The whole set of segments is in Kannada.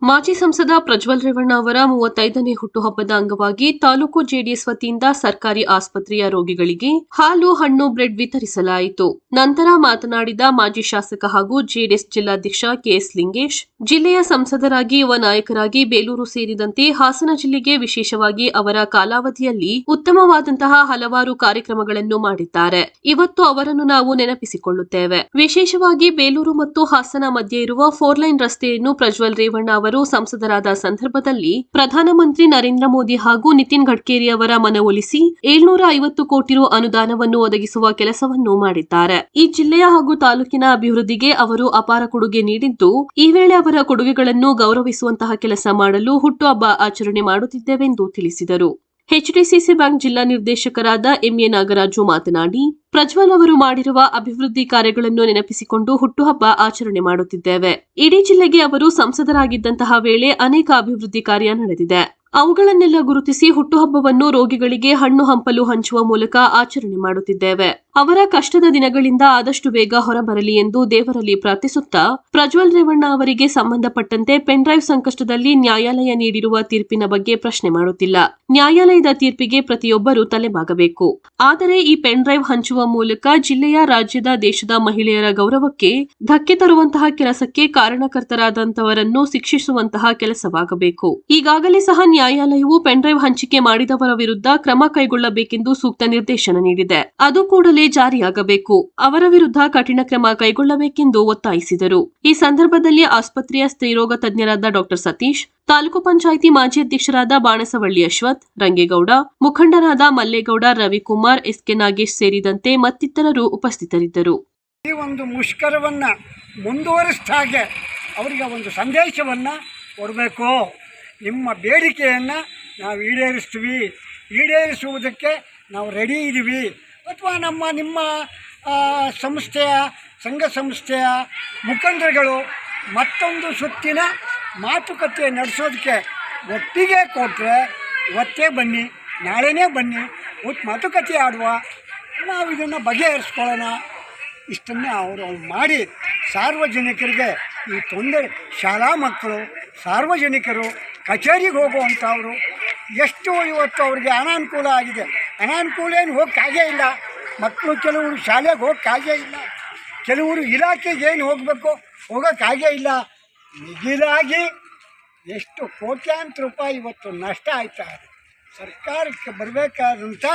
ಮಾಜಿ ಸಂಸದ ಪ್ರಜ್ವಲ್ ರೇವಣ್ಣ ಅವರ 35ನೇ ಹುಟ್ಟುಹಬ್ಬದ ಅಂಗವಾಗಿ ತಾಲೂಕು ಜೆಡಿಎಸ್ ವತಿಯಿಂದ ಸರ್ಕಾರಿ ಆಸ್ಪತ್ರೆಯ ರೋಗಿಗಳಿಗೆ ಹಾಲು ಹಣ್ಣು ಬ್ರೆಡ್ ವಿತರಿಸಲಾಯಿತು. ನಂತರ ಮಾತನಾಡಿದ ಮಾಜಿ ಶಾಸಕ ಹಾಗೂ ಜೆಡಿಎಸ್ ಜಿಲ್ಲಾಧ್ಯಕ್ಷ ಕೆಎಸ್ ಲಿಂಗೇಶ್, ಜಿಲ್ಲೆಯ ಸಂಸದರಾಗಿ, ಯುವ ನಾಯಕರಾಗಿ ಬೇಲೂರು ಸೇರಿದಂತೆ ಹಾಸನ ಜಿಲ್ಲೆಗೆ ವಿಶೇಷವಾಗಿ ಅವರ ಕಾಲಾವಧಿಯಲ್ಲಿ ಉತ್ತಮವಾದಂತಹ ಹಲವಾರು ಕಾರ್ಯಕ್ರಮಗಳನ್ನು ಮಾಡಿದ್ದಾರೆ. ಇವತ್ತು ಅವರನ್ನು ನಾವು ನೆನಪಿಸಿಕೊಳ್ಳುತ್ತೇವೆ. ವಿಶೇಷವಾಗಿ ಬೇಲೂರು ಮತ್ತು ಹಾಸನ ಮಧ್ಯೆ ಇರುವ 4 ಲೈನ್ ರಸ್ತೆಯನ್ನು ಪ್ರಜ್ವಲ್ ರೇವಣ್ಣ ಅವರು ಸಂಸದರಾದ ಸಂದರ್ಭದಲ್ಲಿ ಪ್ರಧಾನಮಂತ್ರಿ ನರೇಂದ್ರ ಮೋದಿ ಹಾಗೂ ನಿತಿನ್ ಗಡ್ಕರಿ ಅವರ ಮನವೊಲಿಸಿ 750 ಕೋಟಿ ರು ಅನುದಾನವನ್ನು ಒದಗಿಸುವ ಕೆಲಸವನ್ನು ಮಾಡಿದ್ದಾರೆ. ಈ ಜಿಲ್ಲೆಯ ಹಾಗೂ ತಾಲೂಕಿನ ಅಭಿವೃದ್ಧಿಗೆ ಅವರು ಅಪಾರ ಕೊಡುಗೆ ನೀಡಿದ್ದು, ಈ ವೇಳೆ ಅವರ ಕೊಡುಗೆಗಳನ್ನು ಗೌರವಿಸುವಂತಹ ಕೆಲಸ ಮಾಡಲು ಹುಟ್ಟುಹಬ್ಬ ಆಚರಣೆ ಮಾಡುತ್ತಿದ್ದೇವೆಂದು ತಿಳಿಸಿದರು. ಎಚ್ಡಿಸಿಸಿ ಬ್ಯಾಂಕ್ ಜಿಲ್ಲಾ ನಿರ್ದೇಶಕರಾದ ಎಂಎ ನಾಗರಾಜು ಮಾತನಾಡಿ, ಪ್ರಜ್ವಲ್ ಅವರು ಮಾಡಿರುವ ಅಭಿವೃದ್ಧಿ ಕಾರ್ಯಗಳನ್ನು ನೆನಪಿಸಿಕೊಂಡು ಹುಟ್ಟುಹಬ್ಬ ಆಚರಣೆ ಮಾಡುತ್ತಿದ್ದೇವೆ. ಇಡೀ ಜಿಲ್ಲೆಗೆ ಅವರು ಸಂಸದರಾಗಿದ್ದಂತಹ ವೇಳೆ ಅನೇಕ ಅಭಿವೃದ್ಧಿ ಕಾರ್ಯ ನಡೆದಿದೆ. ಅವುಗಳನ್ನೆಲ್ಲ ಗುರುತಿಸಿ ಹುಟ್ಟುಹಬ್ಬವನ್ನು ರೋಗಿಗಳಿಗೆ ಹಣ್ಣು ಹಂಪಲು ಹಂಚುವ ಮೂಲಕ ಆಚರಣೆ ಮಾಡುತ್ತಿದ್ದೇವೆ. ಅವರ ಕಷ್ಟದ ದಿನಗಳಿಂದ ಆದಷ್ಟು ಬೇಗ ಹೊರಬರಲಿ ಎಂದು ದೇವರಲ್ಲಿ ಪ್ರಾರ್ಥಿಸುತ್ತಾ, ಪ್ರಜ್ವಲ್ ರೇವಣ್ಣ ಅವರಿಗೆ ಸಂಬಂಧಪಟ್ಟಂತೆ ಪೆನ್ಡ್ರೈವ್ ಸಂಕಷ್ಟದಲ್ಲಿ ನ್ಯಾಯಾಲಯ ನೀಡಿರುವ ತೀರ್ಪಿನ ಬಗ್ಗೆ ಪ್ರಶ್ನೆ ಮಾಡುತ್ತಿಲ್ಲ. ನ್ಯಾಯಾಲಯದ ತೀರ್ಪಿಗೆ ಪ್ರತಿಯೊಬ್ಬರೂ ತಲೆಬಾಗಬೇಕು. ಆದರೆ ಈ ಪೆನ್ಡ್ರೈವ್ ಹಂಚುವ ಮೂಲಕ ಜಿಲ್ಲೆಯ, ರಾಜ್ಯದ, ದೇಶದ ಮಹಿಳೆಯರ ಗೌರವಕ್ಕೆ ಧಕ್ಕೆ ತರುವಂತಹ ಕೆಲಸಕ್ಕೆ ಕಾರಣಕರ್ತರಾದಂತವರನ್ನು ಶಿಕ್ಷಿಸುವಂತಹ ಕೆಲಸವಾಗಬೇಕು. ಈಗಾಗಲೇ ಸಹ ನ್ಯಾಯಾಲಯವು ಪೆನ್ಡ್ರೈವ್ ಹಂಚಿಕೆ ಮಾಡಿದವರ ವಿರುದ್ಧ ಕ್ರಮ ಕೈಗೊಳ್ಳಬೇಕೆಂದು ಸೂಕ್ತ ನಿರ್ದೇಶನ ನೀಡಿದೆ. ಅದು ಕೂಡಲೇ ಜಾರಿಯಾಗಬೇಕು. ಅವರ ವಿರುದ್ಧ ಕಠಿಣ ಕ್ರಮ ಕೈಗೊಳ್ಳಬೇಕೆಂದು ಒತ್ತಾಯಿಸಿದರು. ಈ ಸಂದರ್ಭದಲ್ಲಿ ಆಸ್ಪತ್ರೆಯ ಸ್ತ್ರೀರೋಗ ತಜ್ಞರಾದ ಡಾ ಸತೀಶ್, ತಾಲೂಕು ಪಂಚಾಯಿತಿ ಮಾಜಿ ಅಧ್ಯಕ್ಷರಾದ ಬಾಣಸವಳ್ಳಿ ಅಶ್ವಥ್, ರಂಗೇಗೌಡ, ಮುಖಂಡರಾದ ಮಲ್ಲೇಗೌಡ, ರವಿಕುಮಾರ್, ಎಸ್ಕೆ ನಾಗೇಶ್ ಸೇರಿದಂತೆ ಮತ್ತಿತರರು ಉಪಸ್ಥಿತರಿದ್ದರು. ಈ ಒಂದು ಮುಷ್ಕರವನ್ನು ಮುಂದುವರಿಸಿದಾಗೆ ಅವರಿಗೆ ಒಂದು ಸಂದೇಶವನ್ನು ಕೊಡಬೇಕು. ನಿಮ್ಮ ಬೇಡಿಕೆಯನ್ನು ನಾವು ಈಡೇರಿಸುವುದಕ್ಕೆ ನಾವು ರೆಡಿ ಇದ್ದೀವಿ. ಅಥವಾ ನಿಮ್ಮ ಸಂಸ್ಥೆಯ, ಸಂಘ ಸಂಸ್ಥೆಯ ಮುಖಂಡರುಗಳು ಮತ್ತೊಂದು ಸುತ್ತಿನ ಮಾತುಕತೆ ನಡೆಸೋದಕ್ಕೆ ಒಪ್ಪಿಗೆ ಕೊಟ್ಟರೆ ಇವತ್ತೇ ಬನ್ನಿ, ನಾಳೆನೇ ಬನ್ನಿ, ಮಾತುಕತೆ ಆಡುವ, ನಾವು ಇದನ್ನು ಬಗೆಹರಿಸ್ಕೊಳ್ಳೋಣ. ಇಷ್ಟನ್ನೇ ಅವರು ಮಾಡಿ ಸಾರ್ವಜನಿಕರಿಗೆ ಈ ತೊಂದರೆ, ಶಾಲಾ ಮಕ್ಕಳು, ಸಾರ್ವಜನಿಕರು ಕಚೇರಿಗೆ ಹೋಗುವಂಥವರು ಎಷ್ಟು ಇವತ್ತು ಅವರಿಗೆ ಅನಾನುಕೂಲ ಆಗಿದೆ. ಅನಾನುಕೂಲ ಏನು ಹೋಗೋಕ್ಕಾಗೇ ಇಲ್ಲ. ಮಕ್ಕಳು ಕೆಲವರು ಶಾಲೆಗೆ ಹೋಗೋಕ್ಕಾಗೇ ಇಲ್ಲ, ಕೆಲವರು ಇಲಾಖೆಗೆ ಏನು ಹೋಗಬೇಕು ಹೋಗೋಕ್ಕಾಗೇ ಇಲ್ಲ. ಮಿಗಿಲಾಗಿ ಎಷ್ಟು ಕೋಟ್ಯಾಂತರ ರೂಪಾಯಿ ಇವತ್ತು ನಷ್ಟ ಆಯ್ತಾ ಇದೆ. ಸರ್ಕಾರಕ್ಕೆ ಬರಬೇಕಾದಂಥ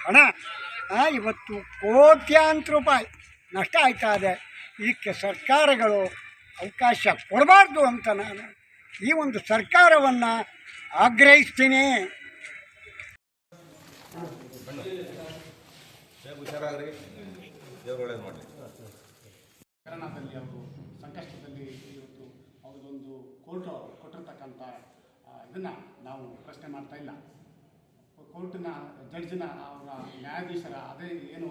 ಹಣ ಇವತ್ತು ಕೋಟ್ಯಾಂತರ ರೂಪಾಯಿ ನಷ್ಟ ಆಯ್ತಾ ಇದೆ. ಇದಕ್ಕೆ ಸರ್ಕಾರಗಳು ಅವಕಾಶ ಕೊಡಬಾರ್ದು ಅಂತ ನಾನು ಈ ಒಂದು ಸರ್ಕಾರವನ್ನು ಆಗ್ರಹಿಸ್ತೀನಿ. ಕರೋನಾದಲ್ಲಿ ಅವರು ಸಂಕಷ್ಟದಲ್ಲಿ ಇವತ್ತು ಅವ್ರಿಗೊಂದು ಕೋರ್ಟ್ ಕೊಟ್ಟಿರ್ತಕ್ಕಂಥ ಇದನ್ನು ನಾವು ಪ್ರಶ್ನೆ ಮಾಡ್ತಾ ಇಲ್ಲ. ಕೋರ್ಟಿನ ಜಡ್ಜಿನ, ಅವರ ನ್ಯಾಯಾಧೀಶರ ಅದೇ ಏನು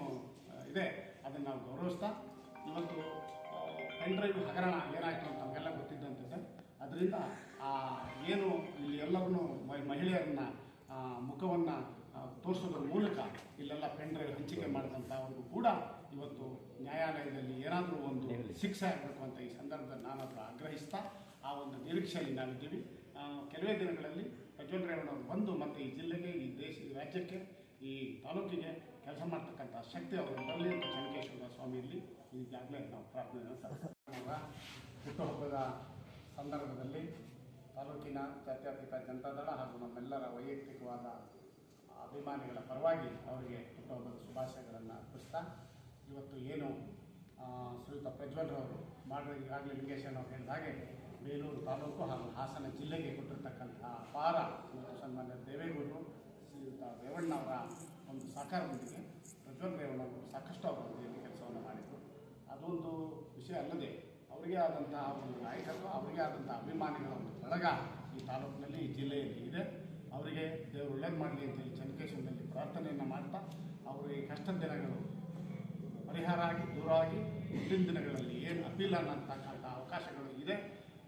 ಇದೆ ಅದನ್ನು ನಾವು ಗೌರವಿಸ್ತಾ, ಇವತ್ತು ಪೆನ್ಡ್ರೈವ್ ಹಗರಣ ಏನಾಯಿತು ಅಂತ ನಮಗೆಲ್ಲ ಗೊತ್ತಿದ್ದಂಥದ್ದು. ಅದರಿಂದ ಏನು ಇಲ್ಲಿ ಎಲ್ಲರನ್ನೂ ಮಹಿಳೆಯರನ್ನ ಮುಖವನ್ನು ತೋರಿಸೋದ್ರ ಮೂಲಕ ಇಲ್ಲೆಲ್ಲ ಪೆನ್ಡ್ರೈವ್ ಹಂಚಿಕೆ ಮಾಡಿದಂಥವ್ರಿಗೂ ಕೂಡ ಇವತ್ತು ನ್ಯಾಯಾಲಯದಲ್ಲಿ ಏನಾದರೂ ಒಂದು ಶಿಕ್ಷೆ ಆಗಬೇಕು ಅಂತ ಈ ಸಂದರ್ಭದಲ್ಲಿ ನಾನಾದರೂ ಆಗ್ರಹಿಸ್ತಾ ಆ ಒಂದು ನಿರೀಕ್ಷೆಯಲ್ಲಿ ನಾವಿದ್ದೀವಿ. ಕೆಲವೇ ದಿನಗಳಲ್ಲಿ ಪ್ರಜ್ವಲ್ ರೇವಣ್ಣ ಅವರು ಬಂದು ಮತ್ತು ಈ ಜಿಲ್ಲೆಗೆ, ಈ ರಾಜ್ಯಕ್ಕೆ, ಈ ತಾಲೂಕಿಗೆ ಕೆಲಸ ಮಾಡ್ತಕ್ಕಂಥ ಶಕ್ತಿ ಅವರು ಬರಲಿ ಅಂತ ಚೆನ್ನಕೇಶ್ವರ ಸ್ವಾಮಿಯಲ್ಲಿ ಈಗಾಗಲೇ ನಾವು ಪ್ರಾರ್ಥನೆಯನ್ನು ಸಲ್ಲಿಸ್ತೀವಿ. ಹುಟ್ಟುಹಬ್ಬದ ಸಂದರ್ಭದಲ್ಲಿ ತಾಲೂಕಿನ ಜಾತ್ಯತೀತ ಜನತಾದಳ ಹಾಗೂ ನಮ್ಮೆಲ್ಲರ ವೈಯಕ್ತಿಕವಾದ ಅಭಿಮಾನಿಗಳ ಪರವಾಗಿ ಅವರಿಗೆ ಹುಟ್ಟುಹಬ್ಬದ ಶುಭಾಶಯಗಳನ್ನು ಅರ್ಪಿಸ್ತಾ, ಇವತ್ತು ಏನು ಶ್ರೀಯುತ ಪ್ರಜ್ವಲ್ ಅವರು ಈಗಾಗಲೇ ಲಿಂಗೇಶನ್ ಅವರು ಹೇಳಿದ ಹಾಗೆ ಬೇಲೂರು ತಾಲೂಕು ಹಾಗೂ ಹಾಸನ ಜಿಲ್ಲೆಗೆ ಕೊಟ್ಟಿರ್ತಕ್ಕಂಥ ಅಪಾರ ಮತ್ತು ಸನ್ಮಾನ್ಯ ದೇವೇಗೌಡರು, ಶ್ರೀಯುತ ರೇವಣ್ಣ ಅವರ ಒಂದು ಸಹಕಾರದೊಂದಿಗೆ ಪ್ರಜ್ವಲ್ ರೇವಣ್ಣ ಅವರು ಸಾಕಷ್ಟು ಅವರೊಂದಿಗೆ ಕೆಲಸವನ್ನು ಮಾಡಿದರು. ಅದೊಂದು ವಿಷಯ ಅಲ್ಲದೆ ಅವರಿಗೆ ಆದಂತಹ ಒಂದು ನಾಯಕತ್ವ, ಅವರಿಗೆ ಆದಂಥ ಅಭಿಮಾನಿಗಳ ಒಂದು ಬಳಗ ಈ ತಾಲೂಕಿನಲ್ಲಿ, ಈ ಜಿಲ್ಲೆಯಲ್ಲಿ ಇದೆ. ಅವರಿಗೆ ದೇವರು ಒಳ್ಳೇದು ಮಾಡಲಿ ಅಂತೇಳಿ ಚೆನ್ನಕೇಶ್ವರದಲ್ಲಿ ಪ್ರಾರ್ಥನೆಯನ್ನು ಮಾಡ್ತಾ, ಅವರಿಗೆ ಕಷ್ಟದ ದಿನಗಳು ಪರಿಹಾರ ಆಗಿ ದೂರ ಆಗಿ ಮುಂದಿನ ದಿನಗಳಲ್ಲಿ ಏನು ಅಪೀಲ್ ಅನ್ನತಕ್ಕಂಥ ಅವಕಾಶಗಳು ಇದೆ,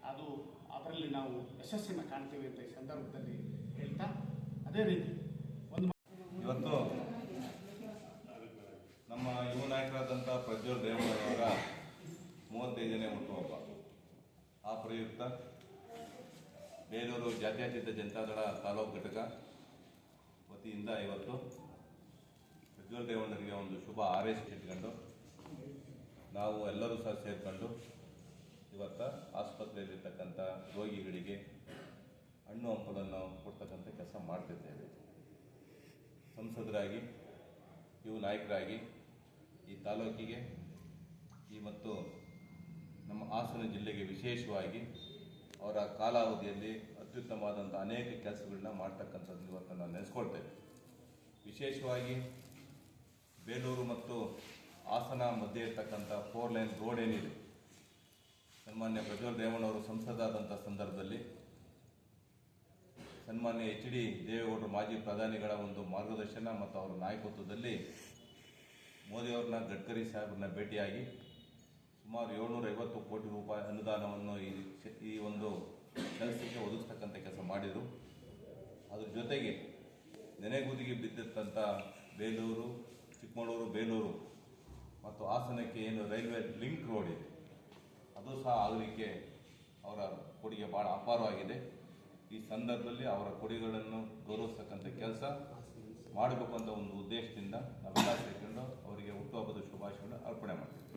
ಅದರಲ್ಲಿ ನಾವು ಯಶಸ್ಸನ್ನು ಕಾಣ್ತೇವೆ ಅಂತ ಈ ಸಂದರ್ಭದಲ್ಲಿ ಹೇಳ್ತಾ, ಅದೇ ರೀತಿ ಇವತ್ತು ನಮ್ಮ ಯುವ ನಾಯಕರಾದಂಥ ಪ್ರಜ್ವಲ್ ರೇವಣ್ಣ ಅವರ 35ನೇ ಹುಟ್ಟುಹಬ್ಬ. ಆ ಪ್ರಯುಕ್ತ ಬೇಲೂರು ಜಾತ್ಯತೀತ ಜನತಾದಳ ತಾಲೂಕು ಘಟಕ ವತಿಯಿಂದ ಇವತ್ತು ಪ್ರಜ್ವಲ್ ರೇವಣ್ಣರಿಗೆ ಒಂದು ಶುಭ ಹಾರೈಕೆ ಇಟ್ಕೊಂಡು ನಾವು ಎಲ್ಲರೂ ಸಹ ಸೇರಿಕೊಂಡು ಇವತ್ತು ಆಸ್ಪತ್ರೆಯಲ್ಲಿರ್ತಕ್ಕಂಥ ರೋಗಿಗಳಿಗೆ ಹಣ್ಣು ಹಂಪಲನ್ನು ಕೊಡ್ತಕ್ಕಂಥ ಕೆಲಸ ಮಾಡ್ತಿದ್ದೇವೆ. ಸಂಸದರಾಗಿ ಯುವ ನಾಯಕರಾಗಿ ಈ ತಾಲೂಕಿಗೆ ಮತ್ತು ನಮ್ಮ ಹಾಸನ ಜಿಲ್ಲೆಗೆ ವಿಶೇಷವಾಗಿ ಅವರ ಕಾಲಾವಧಿಯಲ್ಲಿ ಅತ್ಯುತ್ತಮವಾದಂಥ ಅನೇಕ ಕೆಲಸಗಳನ್ನ ಮಾಡ್ತಕ್ಕಂಥದ್ದು ಇವತ್ತು ನಾನು ನೆನೆಸ್ಕೊಳ್ತೇವೆ. ವಿಶೇಷವಾಗಿ ಬೇಲೂರು ಮತ್ತು ಹಾಸನ ಮಧ್ಯೆ ಇರ್ತಕ್ಕಂಥ 4 ಲೈನ್ ರೋಡ್ ಏನಿದೆ, ಸನ್ಮಾನ್ಯ ಪ್ರಜ್ವಲ್ ರೇವಣ್ಣವರು ಸಂಸದಾದಂಥ ಸಂದರ್ಭದಲ್ಲಿ ಸನ್ಮಾನ್ಯ HD ದೇವೇಗೌಡರು ಮಾಜಿ ಪ್ರಧಾನಿಗಳ ಒಂದು ಮಾರ್ಗದರ್ಶನ ಮತ್ತು ಅವರ ನಾಯಕತ್ವದಲ್ಲಿ ಮೋದಿಯವ್ರನ್ನ ಗಡ್ಕರಿ ಸಾಹೇಬ್ರನ್ನ ಭೇಟಿಯಾಗಿ ಸುಮಾರು 750 ಕೋಟಿ ರೂಪಾಯಿ ಅನುದಾನವನ್ನು ಈ ಒಂದು ಕೆಲಸಕ್ಕೆ ಒದಗಿಸ್ತಕ್ಕಂಥ ಕೆಲಸ ಮಾಡಿದರು. ಅದ್ರ ಜೊತೆಗೆ ನೆನೆಗುದಿಗೆ ಬಿದ್ದಿರ್ತಂಥ ಬೇಲೂರು, ಚಿಕ್ಕಮಗಳೂರು, ಬೇಲೂರು ಮತ್ತು ಹಾಸನಕ್ಕೆ ಏನು ರೈಲ್ವೆ ಲಿಂಕ್ ರೋಡ್ ಇದೆ ಅದು ಸಹ ಆಗಲಿಕ್ಕೆ ಅವರ ಕೊಡುಗೆ ಭಾಳ ಅಪಾರವಾಗಿದೆ. ಈ ಸಂದರ್ಭದಲ್ಲಿ ಅವರ ಕೊಡುಗೆಗಳನ್ನು ಗೌರವಿಸ್ತಕ್ಕಂಥ ಕೆಲಸ ಮಾಡಬೇಕು ಅಂತ ಒಂದು ಉದ್ದೇಶದಿಂದ ನಾವೆಲ್ಲ ಸೇರಿಕೊಂಡು ಅವರಿಗೆ ಹುಟ್ಟುಹಬ್ಬದ ಶುಭಾಶಯಗಳನ್ನು ಅರ್ಪಣೆ ಮಾಡ್ತೀವಿ.